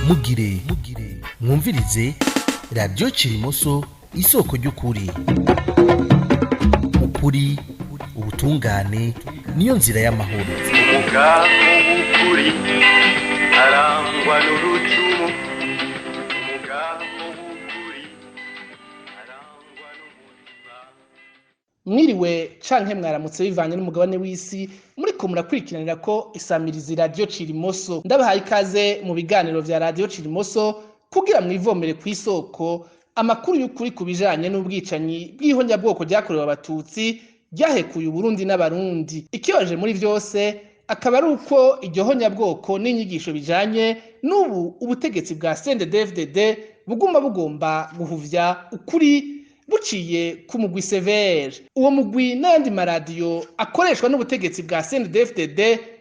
mugire mwumvirize radiyo Cirimoso isoko ry'ukuri. Ukuri, ubutungane niyo nzira y'amahoro. Umugabo w'ukuri arangwa n'urucumu. Umugabo w'ukuri arangwa n'umutima. Mwiriwe canke mwaramutse bivanye n'umugabane w'isi muriko murakurikiranira ko isamirizi radiyo Cirimoso. Ndabahaye ikaze mu biganiro vya radiyo Cirimoso kugira mwivomere kw'isoko amakuru y'ukuri ku bijanye n'ubwicanyi bw'ihonyabwoko ryakorewe abatutsi ryahekuye Uburundi n'abarundi. Ikibaje muri vyose akaba ari uko iryo honyabwoko n'inyigisho bijanye n'ubu ubutegetsi bwa CNDD-FDD bugomba guhuvya ukuri buciye ku mugwi severe. Uwo mugwi n'ayandi maradiyo akoreshwa n'ubutegetsi bwa CNDD-FDD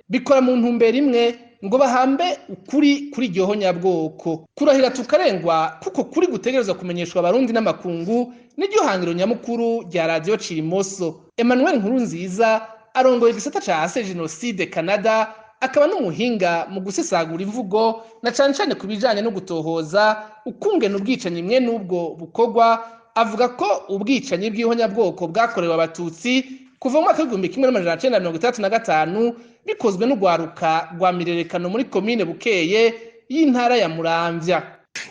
bikora mu ntumbero imwe ngo bahambe ukuri kuri iryo honyabwoko. Kurahira tukarengwa kuko kuri gutegerezwa kumenyeshwa abarundi n'amakungu n'iryo hangiro nyamukuru rya radiyo Cirimoso. Emmanuel Nkurunziza arongoye igisata ca Ase Genocide Canada, akaba n'umuhinga mu gusesagura imvugo na cane cane ku bijanye no gutohoza ukungene ubwicanyi mwe n'ubwo bukorwa. Avuga ko ubwicanyi bw'ihonyabwoko bwakorewe abatutsi kuva mu mwaka w'igihumbi kimwe n'amajana cenda mirongo itandatu na gatanu bikozwe n'urwaruka rwa Mirerekano muri komine Bukeye y'intara ya Muramvya.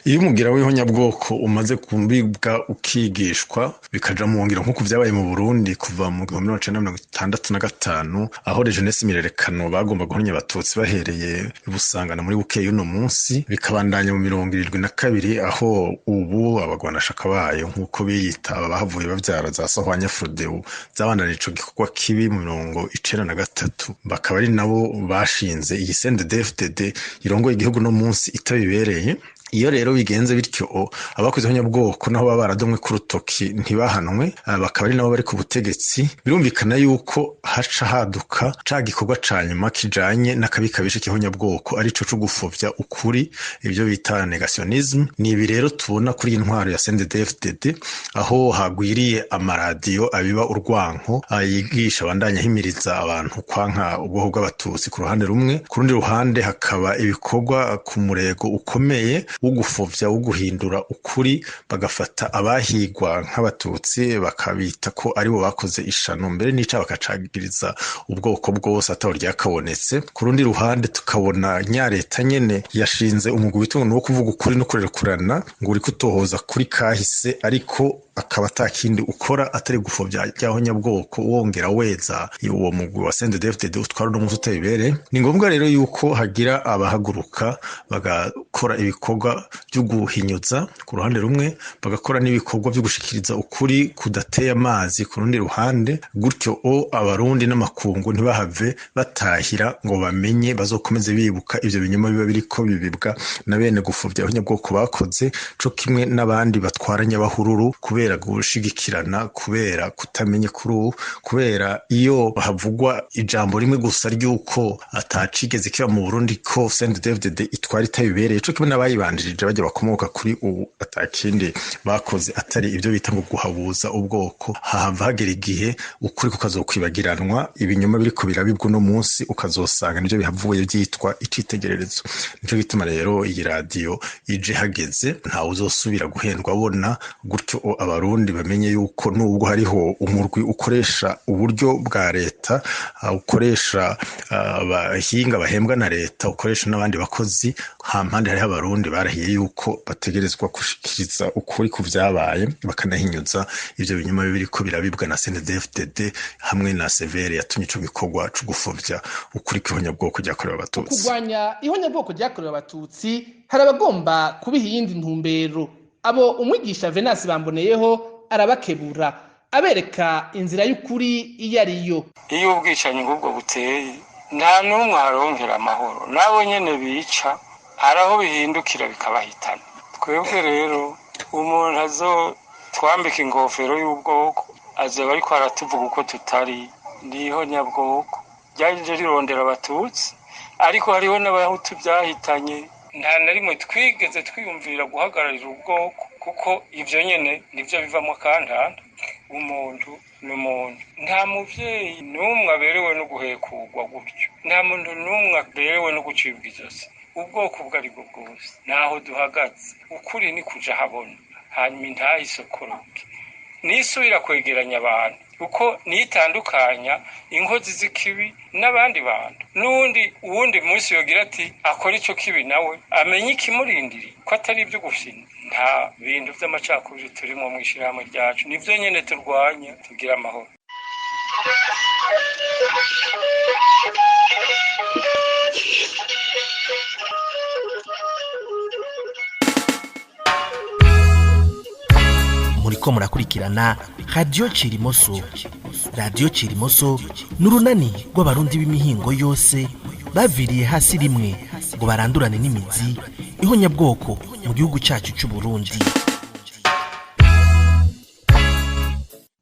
Iyo umugira w'ihonyabwoko umaze kumbibwa ukigishwa bikaja mu ngiro nk'uko vyabaye mu Burundi kuva mu 1965 aho les jeunesses Mirerekano bagomba guhonya abatutsi bahereye ibusangana muri Bukeye uno munsi, bikabandanya mu 72 aho ubu abagwanashaka bayo nk'uko biyita abahavuye bavyara za Sahwanya Frodeu zabandanije ico gikorwa kibi mu 1993, bakaba ari nabo bashinze iyi CNDD-FDD irongoye igihugu no munsi itabibereye. Iyo rero bigenze bityo abakoze honyabwoko naho baba baradomwe ku rutoki ntibahanwe, bakaba ari nabo bari ku butegetsi, birumvikana yuko haca haduka ca gikorwa ca nyuma kijanye n'akabikabisha k'ihonyabwoko arico co gupfuvya ukuri, ibyo bita negationism. Ni ibi rero tubona kuri intwaro ya CNDD-FDD aho hagwiriye amaradiyo abiba urwanko yigisha abandanya himiriza abantu kwanka ubwoko bw'abatutsi ku ruhande rumwe, ku rundi ruhande hakaba ibikorwa ku murego ukomeye ugufovya uguhindura ukuri, bagafata abahigwa nk'abatutsi bakabita ko aribo bakoze ishano mbere n'ica bakacagiriza ubwoko bwose ataho ryakabonetse. Ku rundi ruhande tukabona nya leta nyene yashinze umugwi witungo wo kuvuga ukuri no kurekurana ngo uri kutohoza kuri kahise, ariko akaba atakindi ukora atari gufovya ryahonyabwoko wongera weza uwo mugwi wa CNDD-FDD utwara n'umuntu utabibere. Ni ngombwa rero yuko hagira abahaguruka bagakora ibikorwa byo guhinyuza ku ruhande rumwe, bagakora n'ibikorwa byo gushikiriza ukuri kudateye amazi ku rundi ruhande, gutyo abarundi n'amakungu ntibahave batahira ngo bamenye bazokomeze bibuka ivyo binyoma biba biriko bibibwa na bene gufovya abanyabwoko bakoze, co kimwe n'abandi batwaranya bahururu kubera gushigikirana, kubera kutamenya kuri ubu, kubera iyo havugwa ijambo rimwe gusa ry'uko atacigeze kiba mu Burundi ko CNDD-FDD itwara itabibereye, co kimwe n'abayibanjirije bajya bakomoka kuri ubu atakindi bakoze atari ibyo bita ngo guhabuza ubwoko. Hahava hagera igihe ukuri kukazokwibagiranwa, ibinyoma biriko birabibwa uno munsi ukazosanga nivyo bihavuye byitwa icitegererezo. Nico gituma rero iyi radiyo ije hageze ntawe uzosubira guhendwa abona, gutyo abarundi bamenye yuko nubwo hariho umurwi ukoresha uburyo bwa leta, ukoresha abahinga bahembwa na leta, ukoresha n'abandi bakozi, hampande hariho abarundi barahiye yuko bategerezwa gushikiriza ukuri ku vyabaye bakanahinyuza ivyo binyuma biriko birabibwa na CNDD-FDD hamwe na severe yatumye ico gikorwa co gufovya ukuri kw'ihonyabwoko ryakorewe abatutsi. Kurwanya ihonyabwoko ryakorewe abatutsi hari abagomba kubiha iyindi ntumbero. Abo umwigisha Venasi Bamboneyeho arabakebura abereka inzira y'ukuri iyo ariyo. Iyo ubwicanyi ngubwo buteye nta n'umwe aronkera amahoro, nabo nyene bica haraho bihindukira bikabahitana. Twebwe rero umuntu azotwambika ingofero y'ubwoko azoba ariko aratuvuga uko tutari, niho nyabwoko ryaje rirondera abatutsi, ariko hariho n'abahutu byahitanye. Nta na rimwe twigeze twiyumvira guhagararira ubwoko, kuko ivyo nyene nivyo bivamo kantanda. Umuntu n'umuntu, nta muvyeyi n'umwe aberewe no guhekurwa gutyo, nta muntu n'umwe aberewe no gucibwa izosi. ubwoko ubwo ari bwo bwose naho duhagaze ukuri ni kuja habona hanyuma intahe isokoroke nisubira kwegeranya abantu uko nitandukanya inkozi z'ikibi n'abandi bantu uwundi munsi yogira ati akora ico kibi nawe amenye ikimurindiriye ko atari ibyo gufina nta bintu vy'amacakubiri turimo mu ishirahamwe ryacu nivyo nyene turwanya tugira amahoro. muriko murakurikirana Radio Cirimoso. Radio Cirimoso n'urunani rw'abarundi b'imihingo yose baviriye hasi rimwe ngo barandurane n'imizi ihonyabwoko mu gihugu cyacu cy'u Burundi.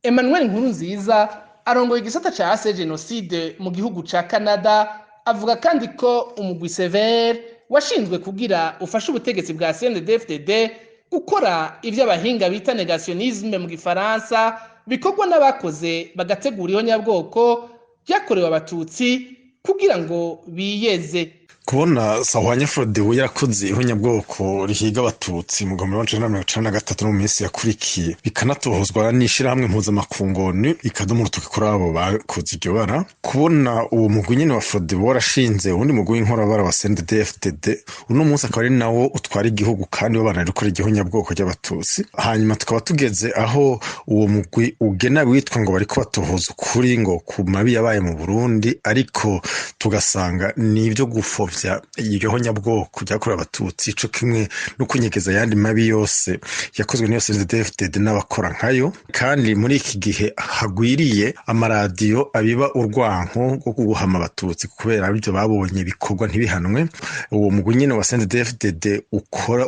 Emmanuel Nkurunziza arongoye igisata ca ase genocide mu gihugu ca Canada avuga kandi ko umugwi Sévère washinzwe kugira ufashe ubutegetsi bwa CNDD-FDD gukora ivyo abahinga bita negationisme mu gifaransa bikorwa n'abakoze bagategura ihonyabwoko byakorewe abatutsi kugira ngo biyeze. kubona Sahwanya Frodebu yarakoze ihonyabwoko rihiga abatutsi mu 1993 no mu minsi yakurikiye bikanatohozwa n'ishirahamwe mpuzamakungoni ikadomo urutoki kuri abo bakoze iryo bara. Kubona uwo mugwi nyene wa Frodebu warashinze undi mugwi w'inkorabara wa CNDD-FDD uno munsi akaba ari nawo utwara igihugu kandi wabana gukora igihonyabwoko ry'abatutsi. Hanyuma tukaba tugeze aho uwo mugwi ugena witwa ngo bariko batohoza ukuri ngo ku mabi yabaye mu Burundi, ariko tugasanga nivyo gufovya iryo honyabwoko ryakorewe abatutsi co kimwe no kunyegeza yandi mabi yose yakozwe n'iyo CNDD-FDD n'abakora nkayo. Kandi muri iki gihe hagwiriye amaradiyo abiba urwanko rwo guhama abatutsi kubera ibyo babonye bikorwa ntibihanwe. Uwo mugwi nyene wa CNDD-FDD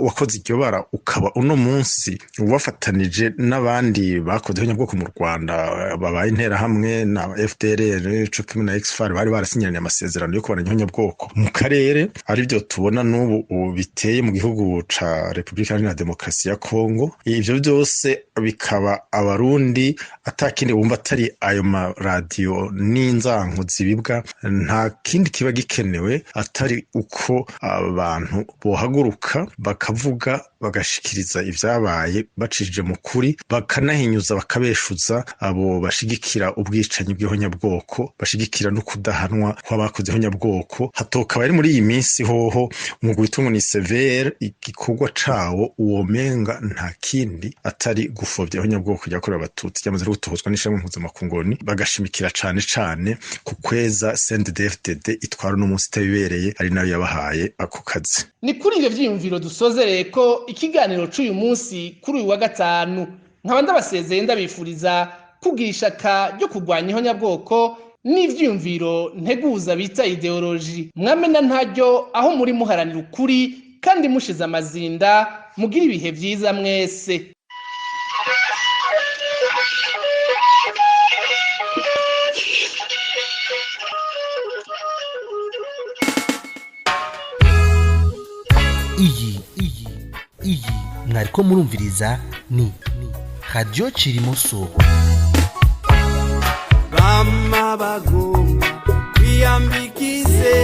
wakoze iryo bara ukaba uno munsi wafatanije n'abandi bakoze ihonyabwoko mu Rwanda babaye interahamwe na FDLR co kimwe na XFAR bari barasinyanye amasezerano yo kubana ihonyabwoko mu karere. Ari byo tubona n'ubu biteye mu gihugu ca Republika Iharanira Demokarasi ya Kongo. Ivyo byose bikaba abarundi atakindi bumva atari ayo maradiyo n'inzanko zibibwa. Nta kindi kiba gikenewe atari uko abantu bohaguruka bakavuga bagashikiriza ivyabaye bacishije mu kuri, bakanahinyuza bakabeshuza abo bashigikira ubwicanyi bw'ihonyabwoko, bashigikira no kudahanwa kw'abakoze ihonyabwoko. Hatokaba ari muri iyi minsi hoho umugwi witwa ni Sévère igikorwa cawo uwomenga nta kindi atari gufovya ihonyabwoko ryakorewe abatutsi ryamaze gutohozwa n'ishamwe mpuzamakungoni, bagashimikira cane ku kweza CNDD-FDD itwara n'umunsi itabibereye ari nayo yabahaye ako kazi. Ni kuri ivyo vyiyumviro dusozereye ko ikiganiro c'uyu munsi kuri uyu wa gatanu. Nkaba ndabasezeye ndabifuriza kugira ishaka ryo kurwanya ihonyabwoko n'ivyiyumviro nteguza bita ideoloji. Mwamena ntaryo aho muri muharanira ukuri kandi mushize amazinda, mugira ibihe vyiza mwese. iyi mwariko murumviriza ni Radio Cirimoso. Bama bagomba kwiyambikize